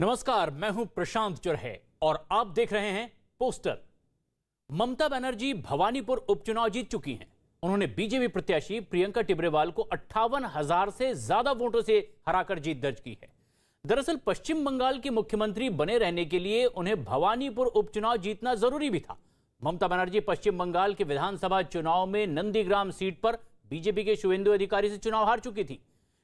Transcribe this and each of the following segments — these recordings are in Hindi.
नमस्कार, मैं हूं प्रशांत चुरहे और आप देख रहे हैं पोस्टर। ममता बनर्जी भवानीपुर उपचुनाव जीत चुकी हैं। उन्होंने बीजेपी प्रत्याशी प्रियंका टिब्रेवाल को 58,000 से ज्यादा वोटों से हराकर जीत दर्ज की है। दरअसल पश्चिम बंगाल की मुख्यमंत्री बने रहने के लिए उन्हें भवानीपुर उपचुनाव जीतना जरूरी भी था। ममता बनर्जी पश्चिम बंगाल के विधानसभा चुनाव में नंदीग्राम सीट पर बीजेपी के शुवेंदु अधिकारी से चुनाव हार चुकी थी,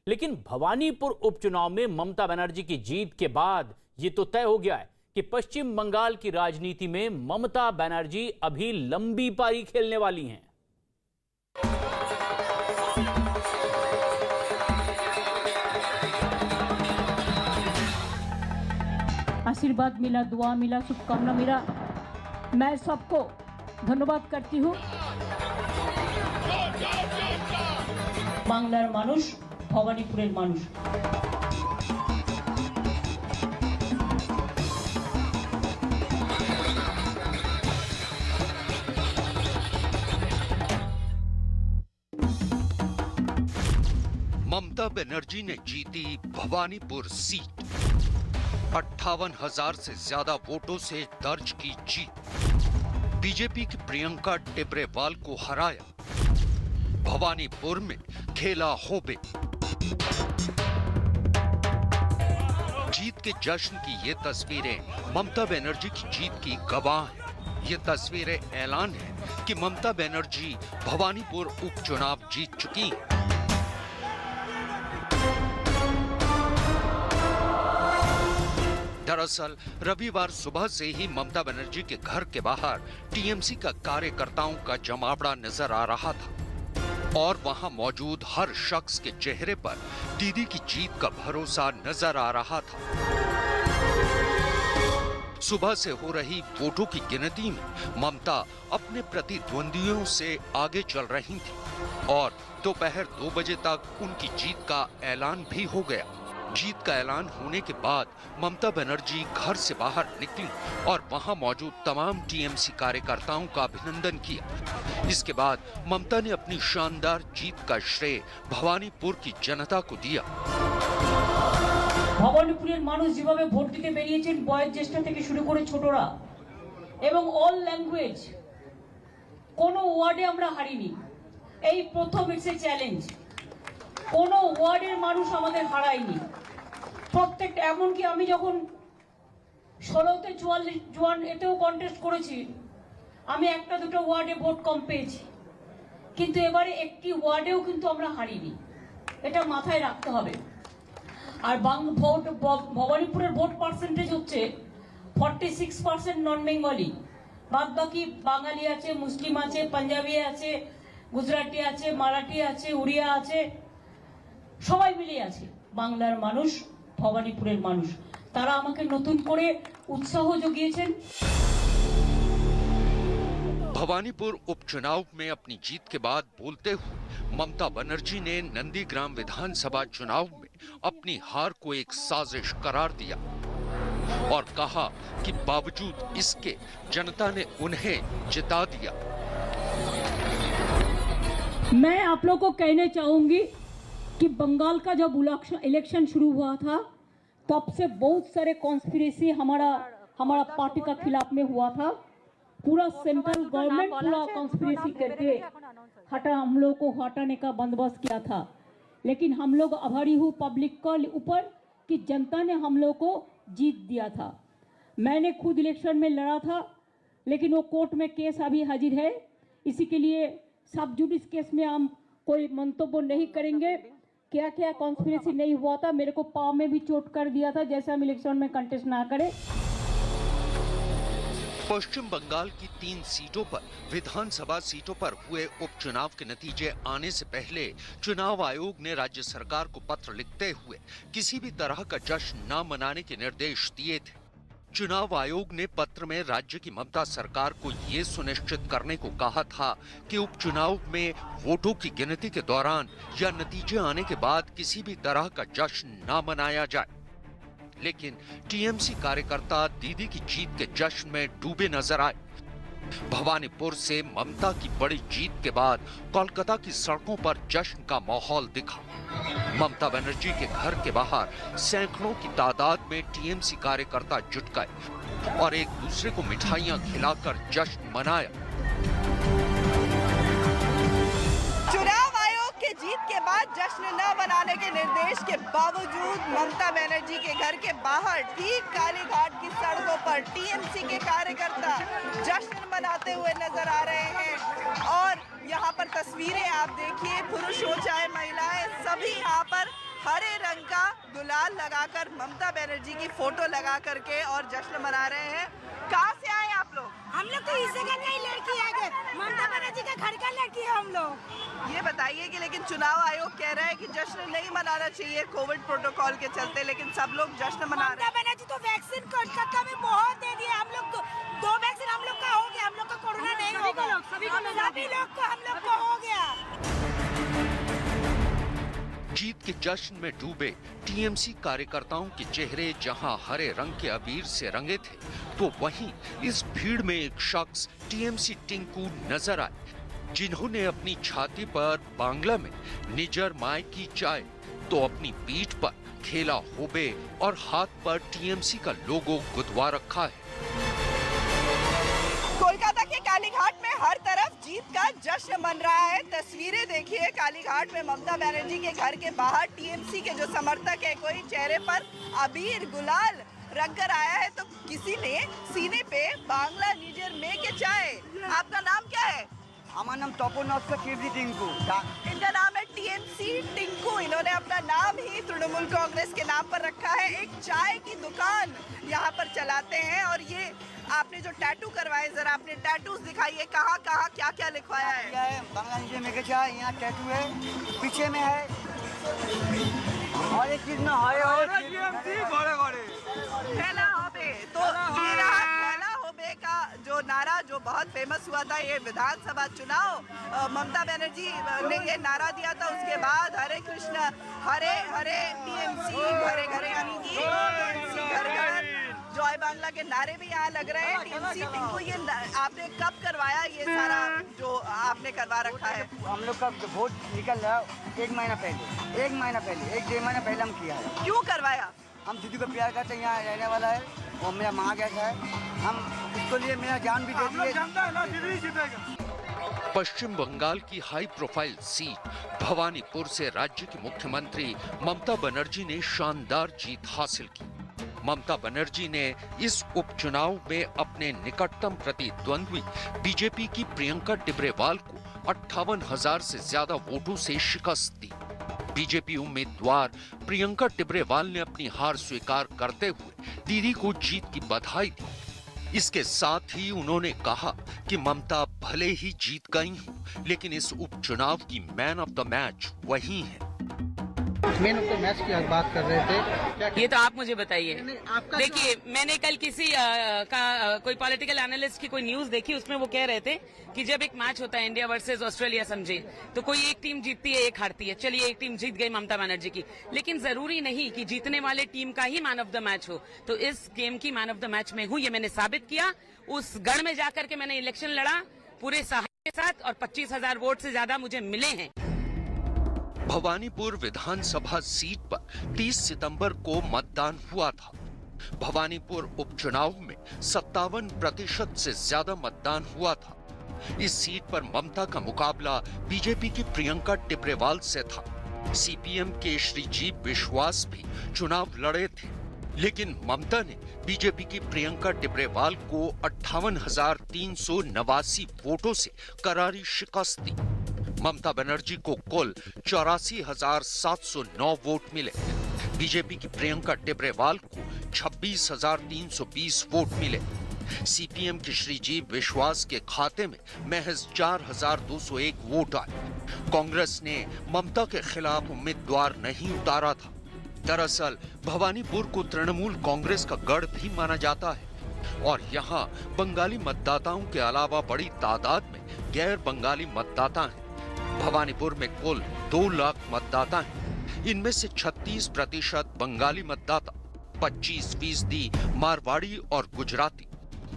लेकिन भवानीपुर उपचुनाव में ममता बनर्जी की जीत के बाद यह तो तय हो गया है कि पश्चिम बंगाल की राजनीति में ममता बनर्जी अभी लंबी पारी खेलने वाली हैं। आशीर्वाद मिला, दुआ मिला, शुभकामना मिला। मैं सबको धन्यवाद करती हूँ। बांग्लार मानुष, भवानीपुरेर मानुष। ममता बनर्जी ने जीती भवानीपुर सीट। 58,000 से ज्यादा वोटों से दर्ज की जीत। बीजेपी की प्रियंका टिब्रेवाल को हराया। भवानीपुर में खेला होबे। जीत के जश्न की ये तस्वीरें ममता बनर्जी की जीत की गवाह हैं। ये तस्वीरें ऐलान है कि ममता बनर्जी भवानीपुर उपचुनाव जीत चुकी हैं। दरअसल रविवार सुबह से ही ममता बनर्जी के घर के बाहर टीएमसी का कार्यकर्ताओं का जमावड़ा नजर आ रहा था और वहां मौजूद हर शख्स के चेहरे पर दीदी की जीत का भरोसा नजर आ रहा था। सुबह से हो रही वोटों की गिनती में ममता अपने प्रतिद्वंदियों से आगे चल रही थी और दोपहर 2 बजे तक उनकी जीत का ऐलान भी हो गया। जीत का ऐलान होने के बाद ममता बनर्जी घर से बाहर निकली और वहां मौजूद तमाम टीएमसी कार्यकर्ताओं का अभिनंदन किया। इसके बाद ममता ने अपनी शानदार जीत का श्रेय भवानीपुर की जनता को दिया। ভবানীপুরের মানুষ যেভাবে ভোট দিতে বেরিয়েছেন, বয়োজ্যেষ্ঠ থেকে শুরু করে ছোটরা এবং অল ল্যাঙ্গুয়েজ, কোনো ওয়ার্ডে আমরা হারিনি। এই প্রথম ইটস এ চ্যালেঞ্জ। কোনো ওয়ার্ডের মানুষ আমাদের হারায়নি। প্রত্যেকটা, এমনকি আমি যখন 16তে 44 এতেও কন্টেস্ট করেছি, আমি একটা দুটো ওয়ার্ডে ভোট কম পেয়েছি, কিন্তু এবারে একটি ওয়ার্ডেও কিন্তু আমরা হারিনি। এটা মাথায় রাখতে হবে। আর ভবানীপুরের ভোট পার্সেন্টেজ হচ্ছে 46% নন বেঙ্গলি, বাদ বাকি বাঙালি আছে, মুসলিম আছে, পাঞ্জাবি আছে, গুজরাটি আছে, মারাঠি আছে, উড়িয়া আছে, সবাই মিলে আছে। বাংলার মানুষ, ভবানীপুরের মানুষ, তারা আমাকে নতুন করে উৎসাহ জুগিয়েছেন। भवानीपुर उपचुनाव में अपनी जीत के बाद बोलते हुए ममता बनर्जी ने नंदीग्राम विधानसभा चुनाव में अपनी हार को एक साजिश करार दिया और कहा कि बावजूद इसके जनता ने उन्हें जिता दिया। मैं आप लोगों को कहना चाहूंगी कि बंगाल का जब इलेक्शन शुरू हुआ था, तब से बहुत सारे कॉन्स्पिरेसी हमारा पार्टी का खिलाफ में हुआ था। पूरा सेंट्रल गवर्नमेंट पूरा कॉन्स्पिरेसी करके हम लोग को हटाने का बंदोबस्त किया था, लेकिन हम लोग आभारी हूँ पब्लिक के ऊपर कि जनता ने हम लोग को जीत दिया था। मैंने खुद इलेक्शन में लड़ा था, लेकिन वो कोर्ट में केस अभी हाजिर है। इसी के लिए सब जुडिस केस में हम कोई मंतव्य नहीं करेंगे। क्या क्या कॉन्स्पिरेसी नहीं हुआ था, मेरे को पाँव में भी चोट कर दिया था, जैसे हम इलेक्शन में कंटेस्ट ना करें। पश्चिम बंगाल की 3 सीटों पर विधानसभा सीटों पर हुए उपचुनाव के नतीजे आने से पहले चुनाव आयोग ने राज्य सरकार को पत्र लिखते हुए किसी भी तरह का जश्न न मनाने के निर्देश दिए थे। चुनाव आयोग ने पत्र में राज्य की ममता सरकार को ये सुनिश्चित करने को कहा था कि उपचुनाव में वोटों की गिनती के दौरान या नतीजे आने के बाद किसी भी तरह का जश्न न मनाया जाए, लेकिन टीएमसी कार्यकर्ता दीदी की जीत के जश्न में डूबे नजर आए। भवानीपुर से ममता की बड़ी जीत के बाद कोलकाता की सड़कों पर जश्न का माहौल दिखा। ममता बनर्जी के घर के बाहर सैकड़ों की तादाद में टीएमसी कार्यकर्ता जुट गए और एक दूसरे को मिठाइयां खिलाकर जश्न मनाया। चुनाव आयोग के जीत के बाद जश्न न मनाने के निर्देश के बावजूद ममता बनर्जी के घर के बाहर ठीक कालीघाट की सड़कों पर टीएमसी के कार्यकर्ता जश्न मनाते हुए नजर आ रहे हैं। और यहाँ पर तस्वीरें आप देखिए, पुरुष हो चाहे महिलाएं, सभी यहाँ पर हरे रंग का गुलाल लगाकर ममता बनर्जी की फोटो लगा करके और जश्न मना रहे हैं। कहाँ से आए आप लोग? हम लोग तो इस जगह की लड़की है, ममता बनर्जी का घर का लड़की है हम लोग। ये बताइए कि लेकिन चुनाव आयोग कह रहा है कि जश्न नहीं मनाना चाहिए कोविड प्रोटोकॉल के चलते, लेकिन सब लोग जश्न मना रहे हैं। ममता बनर्जी तो वैक्सीन कोलकाता में बहुत दे दिया, हम लोग दो वैक्सीन हम लोग का हो गया, हम लोग का कोरोना नहीं होगा, सभी लोग को हम लोग को हो गया। जीत के जश्न में डूबे टीएमसी कार्यकर्ताओं के चेहरे जहां हरे रंग के अबीर से रंगे थे, तो वहीं इस भीड़ में एक शख्स टीएमसी टिंकू नजर आए, जिन्होंने अपनी छाती पर बांग्ला में निजर माय की चाय, तो अपनी पीठ पर खेला होबे और हाथ पर टीएमसी का लोगो गुदवा रखा है। कोलकाता के कालीघाट में हर तरफ जीत का जश्न मन रहा है। तस्वीरें देखिए, कालीघाट में ममता बनर्जी के घर के बाहर टीएमसी के जो समर्थक है, कोई चेहरे पर अबीर गुलाल रख कर आया है, तो किसी ने सीने पे बांग्ला निजर में के चाय। आपका नाम क्या है? हमारा नाम तपोनौत का कीर्ति टिंकू। इनका नाम है टीएमसी टिंकू। इन्होंने अपना नाम ही तृणमूल कांग्रेस के नाम पर रखा है। एक चाय की दुकान यहाँ पर चलाते हैं। और ये आपने जो टैटू करवाए, जरा अपने टैटूज दिखाइए, कहाँ कहाँ क्या क्या लिखवाया है? क्या है? बांग्ला निजर में के चाय, यहाँ टैटू है, पीछे में है, और एक चीज में है और खेला होबे। तो ये रहा खेला होबे का जो नारा, जो बहुत फेमस हुआ था। ये विधानसभा चुनाव ममता बनर्जी ने ये नारा दिया था। उसके बाद हरे कृष्ण हरे हरे टीएमसी घरे घरे, यानी कि टीएमसी घर घर, जय बांग्ला के नारे भी यहाँ लग रहे हैं। टीएमसी टिंकू, ये आपने कब करवाया ये सारा जो आपने करवा रखा है? हम लोग का वोट निकल रहा है 1 महीना पहले, 1 महीना पहले, 1 डेढ़ महीना पहले हम किया है। क्यों करवाया? हम दीदी को प्यार करते हैं, यहाँ रहने वाला है, वो मेरा माँ जैसा है, हम इसको लिए मेरा जान भी दे दिए। पश्चिम बंगाल की हाई प्रोफाइल सीट भवानीपुर से राज्य की मुख्यमंत्री ममता बनर्जी ने शानदार जीत हासिल की। ममता बनर्जी ने इस उपचुनाव में अपने निकटतम प्रतिद्वंद्वी बीजेपी की प्रियंका टिब्रेवाल को 58,000 से ज्यादा वोटों से शिकस्त दी। बीजेपी उम्मीदवार प्रियंका टिब्रेवाल ने अपनी हार स्वीकार करते हुए दीदी को जीत की बधाई दी। इसके साथ ही उन्होंने कहा कि ममता भले ही जीत गई हो, लेकिन इस उपचुनाव की मैन ऑफ द मैच वही है। मैन ऑफ द मैच की बात कर रहे थे, ये तो आप मुझे बताइए। देखिए, मैंने कल किसी कोई पॉलिटिकल एनालिस्ट की कोई न्यूज देखी, उसमें वो कह रहे थे कि जब एक मैच होता है इंडिया वर्सेस ऑस्ट्रेलिया, समझे, तो कोई एक टीम जीतती है, एक हारती है। चलिए, एक टीम जीत गई ममता बनर्जी की, लेकिन जरूरी नहीं कि जीतने वाले टीम का ही मैन ऑफ द मैच हो। तो इस गेम की मैन ऑफ द मैच में हूँ, ये मैंने साबित किया। उस गढ़ में जाकर के मैंने इलेक्शन लड़ा पूरे साहस के साथ, और 25,000 वोट से ज्यादा मुझे मिले हैं। भवानीपुर विधानसभा सीट पर 30 सितंबर को मतदान हुआ था। भवानीपुर उपचुनाव में 57% से ज्यादा मतदान हुआ था। इस सीट पर ममता का मुकाबला बीजेपी की प्रियंका टिब्रेवाल से था। सीपीएम के श्रीजीव विश्वास भी चुनाव लड़े थे, लेकिन ममता ने बीजेपी की प्रियंका टिब्रेवाल को 58,389 वोटों से करारी शिकस्त दी। ममता बनर्जी को कुल 84,709 वोट मिले। बीजेपी की प्रियंका टिब्रेवाल को 26,320 वोट मिले। सीपीएम के श्रीजीव विश्वास के खाते में महज 4,201 वोट आए। कांग्रेस ने ममता के खिलाफ उम्मीदवार नहीं उतारा था। दरअसल भवानीपुर को तृणमूल कांग्रेस का गढ़ भी माना जाता है, और यहाँ बंगाली मतदाताओं के अलावा बड़ी तादाद में गैर बंगाली मतदाता हैं। भवानीपुर में कुल 2 लाख मतदाता हैं। इनमें से 36% बंगाली मतदाता, 25% मारवाड़ी और गुजराती,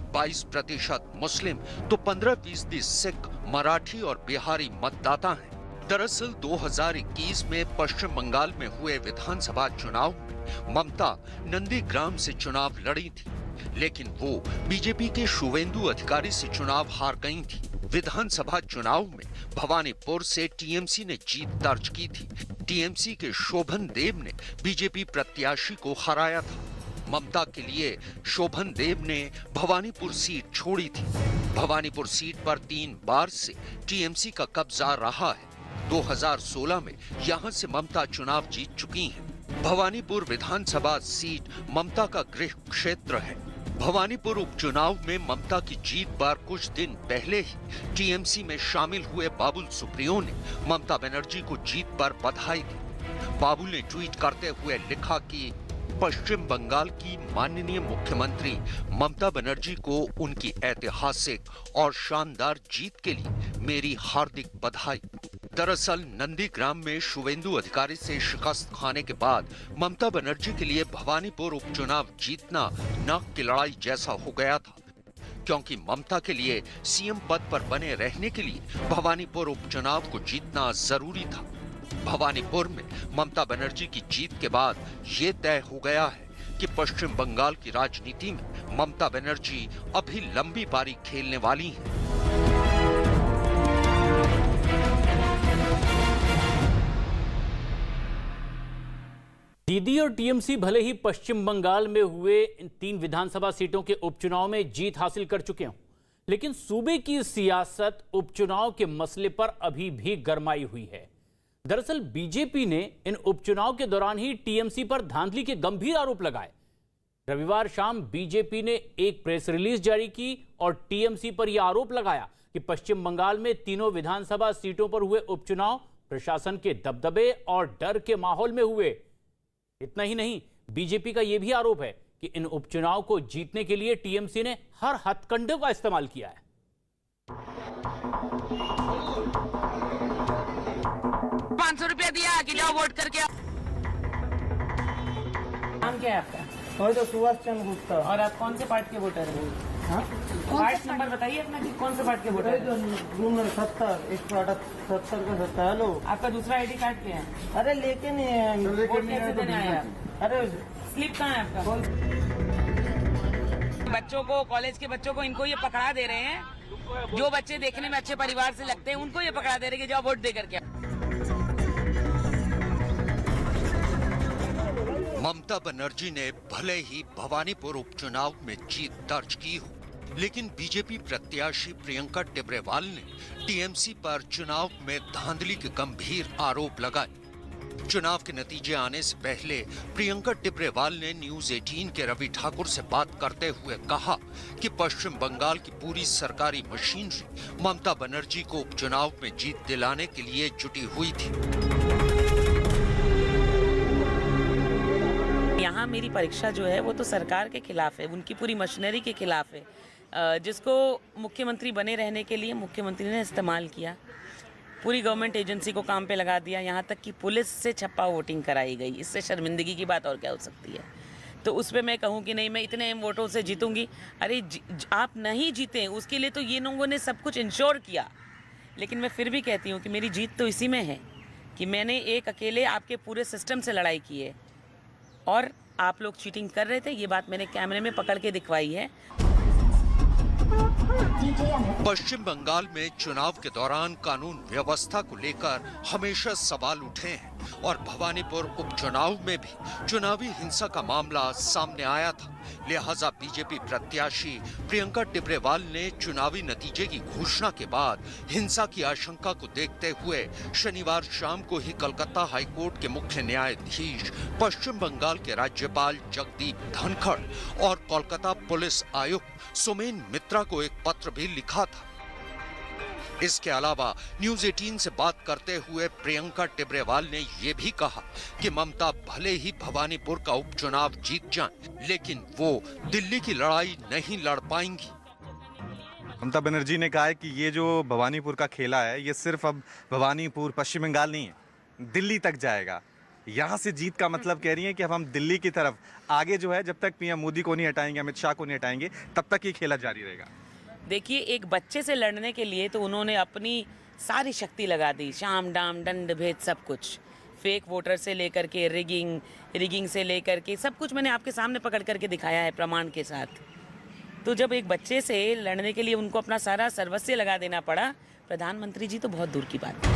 22% मुस्लिम तो 15% सिख, मराठी और बिहारी मतदाता हैं। दरअसल 2021 में पश्चिम बंगाल में हुए विधानसभा चुनाव में ममता नंदीग्राम से चुनाव लड़ी थी, लेकिन वो बीजेपी के शुवेंदु अधिकारी से चुनाव हार गई थी। विधानसभा चुनाव में भवानीपुर से टीएमसी ने जीत दर्ज की थी। टीएमसी के शोभन देव ने बीजेपी प्रत्याशी को हराया था। ममता के लिए शोभन देव ने भवानीपुर सीट छोड़ी थी। भवानीपुर सीट पर 3 बार से टीएमसी का कब्जा रहा है। 2016 में यहां से ममता चुनाव जीत चुकी हैं। भवानीपुर विधानसभा सीट ममता का गृह क्षेत्र है। भवानीपुर उपचुनाव में ममता की जीत पर कुछ दिन पहले ही टीएमसी में शामिल हुए बाबुल सुप्रियो ने ममता बनर्जी को जीत पर बधाई दी। बाबुल ने ट्वीट करते हुए लिखा कि पश्चिम बंगाल की माननीय मुख्यमंत्री ममता बनर्जी को उनकी ऐतिहासिक और शानदार जीत के लिए मेरी हार्दिक बधाई। दरअसल नंदीग्राम में शुवेंदु अधिकारी से शिकस्त खाने के बाद ममता बनर्जी के लिए भवानीपुर उपचुनाव जीतना नाक की लड़ाई जैसा हो गया था, क्योंकि ममता के लिए सीएम पद पर बने रहने के लिए भवानीपुर उपचुनाव को जीतना जरूरी था। भवानीपुर में ममता बनर्जी की जीत के बाद ये तय हो गया है कि पश्चिम बंगाल की राजनीति में ममता बनर्जी अभी लंबी पारी खेलने वाली हैं। दीदी और टीएमसी भले ही पश्चिम बंगाल में हुए इन 3 विधानसभा सीटों के उपचुनाव में जीत हासिल कर चुके हों, लेकिन सूबे की सियासत उपचुनाव के मसले पर अभी भी गरमाई हुई है। दरअसल बीजेपी ने इन उपचुनाव के दौरान ही टीएमसी पर धांधली के गंभीर आरोप लगाए। रविवार शाम बीजेपी ने एक प्रेस रिलीज जारी की और टीएमसी पर यह आरोप लगाया कि पश्चिम बंगाल में तीनों विधानसभा सीटों पर हुए उपचुनाव प्रशासन के दबदबे और डर के माहौल में हुए। इतना ही नहीं, बीजेपी का यह भी आरोप है कि इन उपचुनाव को जीतने के लिए टीएमसी ने हर हथकंडे का इस्तेमाल किया है। 500 रुपया दिया कि जाओ वोट करके आओ। नाम क्या है आपका? तो सुभाष चंद्र गुप्ता। और आप कौन से पार्टी के वोटर हैं? पार्टी नंबर बताइए अपना कि कौन से पार्टी के वोटर हैं? 70 का 70। हेलो, आपका दूसरा आईडी कार्ड क्या है? अरे लेके नहीं है। वोट कैसे देने आए आप? अरे स्लिप कहाँ है आपका? बच्चों को, कॉलेज के बच्चों को इनको ये पकड़ा दे रहे हैं। जो बच्चे देखने में अच्छे परिवार से लगते हैं उनको ये पकड़ा दे रहे हैं कि जाओ वोट दे करके। ममता बनर्जी ने भले ही भवानीपुर उपचुनाव में जीत दर्ज की हो, लेकिन बीजेपी प्रत्याशी प्रियंका टिब्रेवाल ने टीएमसी पर चुनाव में धांधली के गंभीर आरोप लगाए। चुनाव के नतीजे आने से पहले प्रियंका टिब्रेवाल ने न्यूज 18 के रवि ठाकुर से बात करते हुए कहा कि पश्चिम बंगाल की पूरी सरकारी मशीनरी ममता बनर्जी को उपचुनाव में जीत दिलाने के लिए जुटी हुई थी। यहाँ मेरी परीक्षा जो है वो तो सरकार के खिलाफ है, उनकी पूरी मशीनरी के खिलाफ है, जिसको मुख्यमंत्री बने रहने के लिए मुख्यमंत्री ने इस्तेमाल किया। पूरी गवर्नमेंट एजेंसी को काम पे लगा दिया, यहाँ तक कि पुलिस से छप्पा वोटिंग कराई गई। इससे शर्मिंदगी की बात और क्या हो सकती है? तो उस पर मैं कहूँ कि नहीं मैं इतने वोटों से जीतूंगी, अरे आप नहीं जीते, उसके लिए तो ये लोगों ने सब कुछ इंश्योर किया। लेकिन मैं फिर भी कहती हूँ कि मेरी जीत तो इसी में है कि मैंने एक अकेले आपके पूरे सिस्टम से लड़ाई की है और आप लोग चीटिंग कर रहे थे, ये बात मैंने कैमरे में पकड़ के दिखवाई है। पश्चिम बंगाल में चुनाव के दौरान कानून व्यवस्था को लेकर हमेशा सवाल उठे हैं और भवानीपुर उपचुनाव में भी चुनावी हिंसा का मामला सामने आया था। लिहाजा बीजेपी प्रत्याशी प्रियंका टिब्रेवाल ने चुनावी नतीजे की घोषणा के बाद हिंसा की आशंका को देखते हुए शनिवार शाम को ही कलकत्ता हाईकोर्ट के मुख्य न्यायाधीश, पश्चिम बंगाल के राज्यपाल जगदीप धनखड़ और कोलकाता पुलिस आयुक्त सुमेन मित्रा को एक पत्र भी लिखा था। इसके अलावा न्यूज 18 से बात करते हुए प्रियंका टिब्रेवाल ने यह भी कहा कि ममता भले ही भवानीपुर का उपचुनाव जीत जाएं, लेकिन वो दिल्ली की लड़ाई नहीं लड़ पाएंगी। ममता बनर्जी ने कहा है कि ये जो भवानीपुर का खेला है ये सिर्फ अब भवानीपुर पश्चिम बंगाल नहीं है, दिल्ली तक जाएगा। यहाँ से जीत का मतलब कह रही हैं कि अब हम दिल्ली की तरफ आगे जो है, जब तक पीएम मोदी को नहीं हटाएंगे, अमित शाह को नहीं हटाएंगे, तब तक ये खेला जारी रहेगा। देखिए, एक बच्चे से लड़ने के लिए तो उन्होंने अपनी सारी शक्ति लगा दी, शाम डाम दंड भेद सब कुछ, फेक वोटर से लेकर के रिगिंग से लेकर के सब कुछ मैंने आपके सामने पकड़ करके दिखाया है प्रमाण के साथ। तो जब एक बच्चे से लड़ने के लिए उनको अपना सारा सर्वस्व लगा देना पड़ा, प्रधानमंत्री जी तो बहुत दूर की बात है।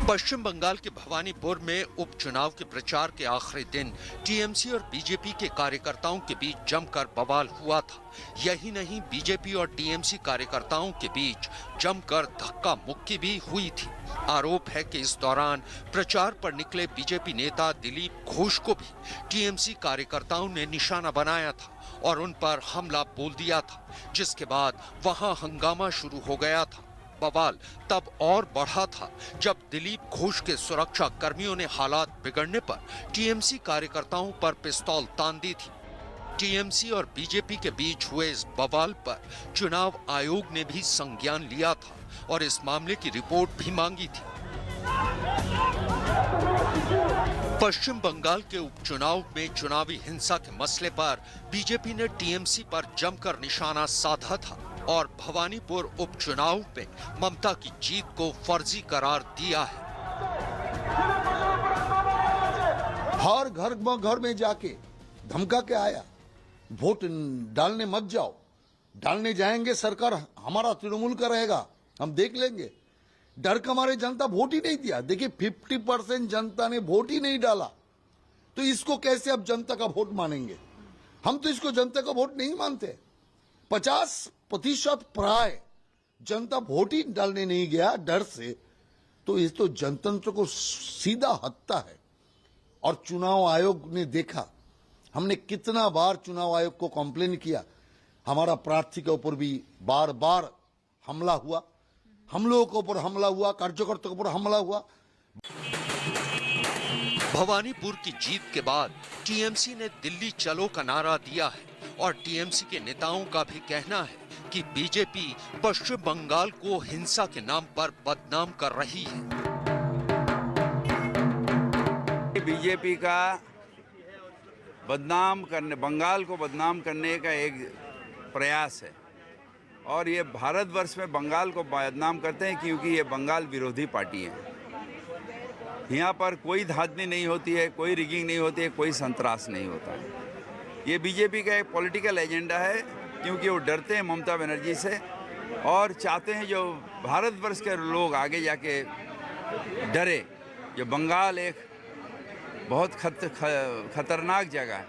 पश्चिम बंगाल के भवानीपुर में उपचुनाव के प्रचार के आखिरी दिन टीएमसी और बीजेपी के कार्यकर्ताओं के बीच जमकर बवाल हुआ था। यही नहीं, बीजेपी और टीएमसी कार्यकर्ताओं के बीच जमकर धक्का मुक्की भी हुई थी। आरोप है कि इस दौरान प्रचार पर निकले बीजेपी नेता दिलीप घोष को भी टीएमसी कार्यकर्ताओं ने निशाना बनाया था और उन पर हमला बोल दिया था, जिसके बाद वहां हंगामा शुरू हो गया था। बवाल तब और बढ़ा था जब दिलीप घोष के सुरक्षा कर्मियों ने हालात बिगड़ने पर टीएमसी कार्यकर्ताओं पर पिस्तौल तान दी थी। टीएमसी और बीजेपी के बीच हुए इस बवाल पर चुनाव आयोग ने भी संज्ञान लिया था और इस मामले की रिपोर्ट भी मांगी थी। पश्चिम बंगाल के उपचुनाव में चुनावी हिंसा के मसले पर बीजेपी ने टीएमसी पर जमकर निशाना साधा था और भवानीपुर उपचुनाव में ममता की जीत को फर्जी करार दिया है। हर घर में जाके धमका के आया, वोट डालने मत जाओ, डालने जाएंगे सरकार हमारा तृणमूल का रहेगा, हम देख लेंगे। डर के मारे जनता वोट ही नहीं दिया। देखिए 50% जनता ने वोट ही नहीं डाला, तो इसको कैसे अब जनता का वोट मानेंगे? हम तो इसको जनता का वोट नहीं मानते। 50% प्राय जनता वोट ही डालने नहीं गया डर से, तो ये तो जनतंत्र को सीधा हत्या है। और चुनाव आयोग ने देखा, हमने कितना बार चुनाव आयोग को कंप्लेन किया, हमारा प्रार्थी के ऊपर भी बार बार हमला हुआ, हम लोगों के ऊपर हमला हुआ, कार्यकर्ताओं के ऊपर हमला हुआ। भवानीपुर की जीत के बाद टीएमसी ने दिल्ली चलो का नारा दिया है और टीएमसी के नेताओं का भी कहना है कि बीजेपी पश्चिम बंगाल को हिंसा के नाम पर बदनाम कर रही है। बीजेपी का बंगाल को बदनाम करने का एक प्रयास है और ये भारतवर्ष में बंगाल को बदनाम करते हैं क्योंकि ये बंगाल विरोधी पार्टी है। यहाँ पर कोई धांधली नहीं होती है, कोई रिगिंग नहीं होती है, कोई संतरास नहीं होता है। ये बीजेपी का एक पॉलिटिकल एजेंडा है क्योंकि वो डरते हैं ममता बनर्जी से और चाहते हैं जो भारतवर्ष के लोग आगे जाके डरे। जो बंगाल एक बहुत खतरनाक जगह है।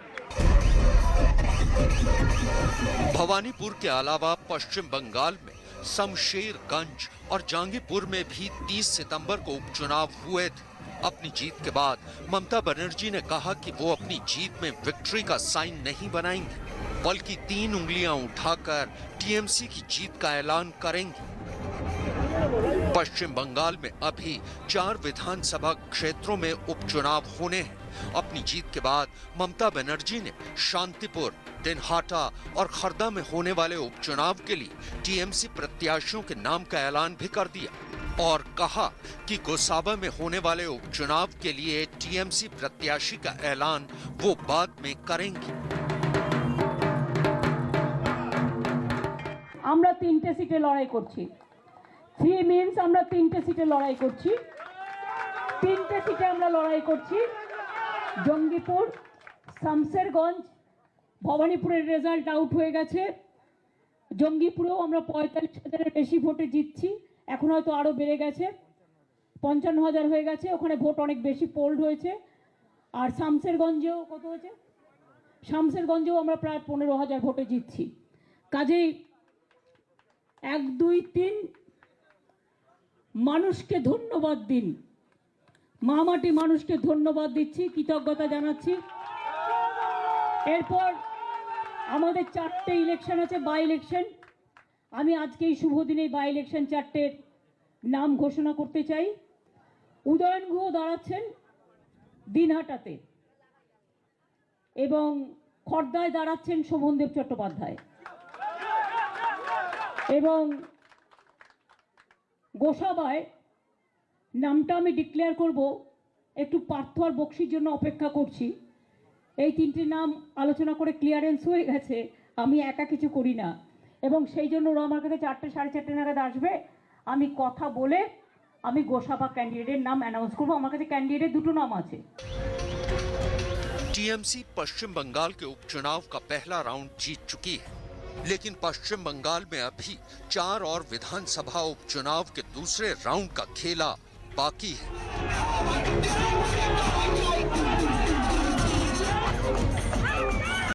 भवानीपुर के अलावा पश्चिम बंगाल में शमशेरगंज और जहांगीरपुर में भी 30 सितंबर को उपचुनाव हुए थे। अपनी जीत के बाद ममता बनर्जी ने कहा कि वो अपनी जीत में विक्ट्री का साइन नहीं बनाएंगी, बल्कि 3 उंगलियां उठाकर टीएमसी की जीत का ऐलान करेंगी। पश्चिम बंगाल में अभी 4 विधानसभा क्षेत्रों में उपचुनाव होने हैं। अपनी जीत के बाद ममता बनर्जी ने शांतिपुर, दिनहाटा और खर्दा में होने वाले उपचुनाव के लिए टीएमसी प्रत्याशियों के नाम का ऐलान भी कर दिया और कहा कि गोसाबा में होने वाले उपचुनाव के लिए टीएमसी प्रत्याशी का ऐलान वो बाद में करेंगी। আমরা 3টে সিটে লড়াই করছি। 3 মিন্স আমরা 3টে সিটে লড়াই করছি। 3টে সিটে আমরা লড়াই করছি। জঙ্গিপুর, শামশেরগঞ্জ, ভবানীপুরের রেজাল্ট আউট হয়ে গেছে। জঙ্গিপুরেও আমরা 45,000-এর বেশি ভোটে জিতছি, এখন হয়তো আরো বেড়ে গেছে, 55,000 হয়ে গেছে, ওখানে ভোট অনেক বেশি পোল্ড হয়েছে। আর শামশেরগঞ্জেও কত হয়েছে? শামশেরগঞ্জেও আমরা প্রায় 15,000 ভোটে জিতছি। কাজেই 1, 2, 3 মানুষকে ধন্যবাদ দিন, মামাটি মানুষকে ধন্যবাদ দিচ্ছি, কৃতজ্ঞতা জানাচ্ছি। এরপর আমাদের 4টে ইলেকশন আছে, বাই ইলেকশন। আমি আজকে এই শুভ দিনে বাই ইলেকশন 4টের নাম ঘোষণা করতে চাই। উদয়ন গুহ দাঁড়াচ্ছেন দিনহাটাতে এবং খর্দায় দাঁড়াচ্ছেন শোভনদেব চট্টোপাধ্যায় এবং গোসাবায় নামটা আমি ডিক্লেয়ার করব একটু পার্থ আর বক্সির জন্য অপেক্ষা করছি। এই তিনটি নাম আলোচনা করে ক্লিয়ারেন্স হয়ে গেছে, আমি একা কিছু করি না, এবং সেই জন্য ওরা আমার কাছে 4টে 4:30 নাগাদ আসবে। আমি কথা বলে আমি গোসাবা ক্যান্ডিডেটের নাম অ্যানাউন্স করবো। আমার কাছে ক্যান্ডিডেট দুটো নাম আছে। टीएमसी पश्चिम बंगाल के उपचुनाव का पहला राउंड जीत चुकी है, लेकिन पश्चिम बंगाल में अभी 4 और विधानसभा उपचुनाव के दूसरे राउंड का खेला बाकी है।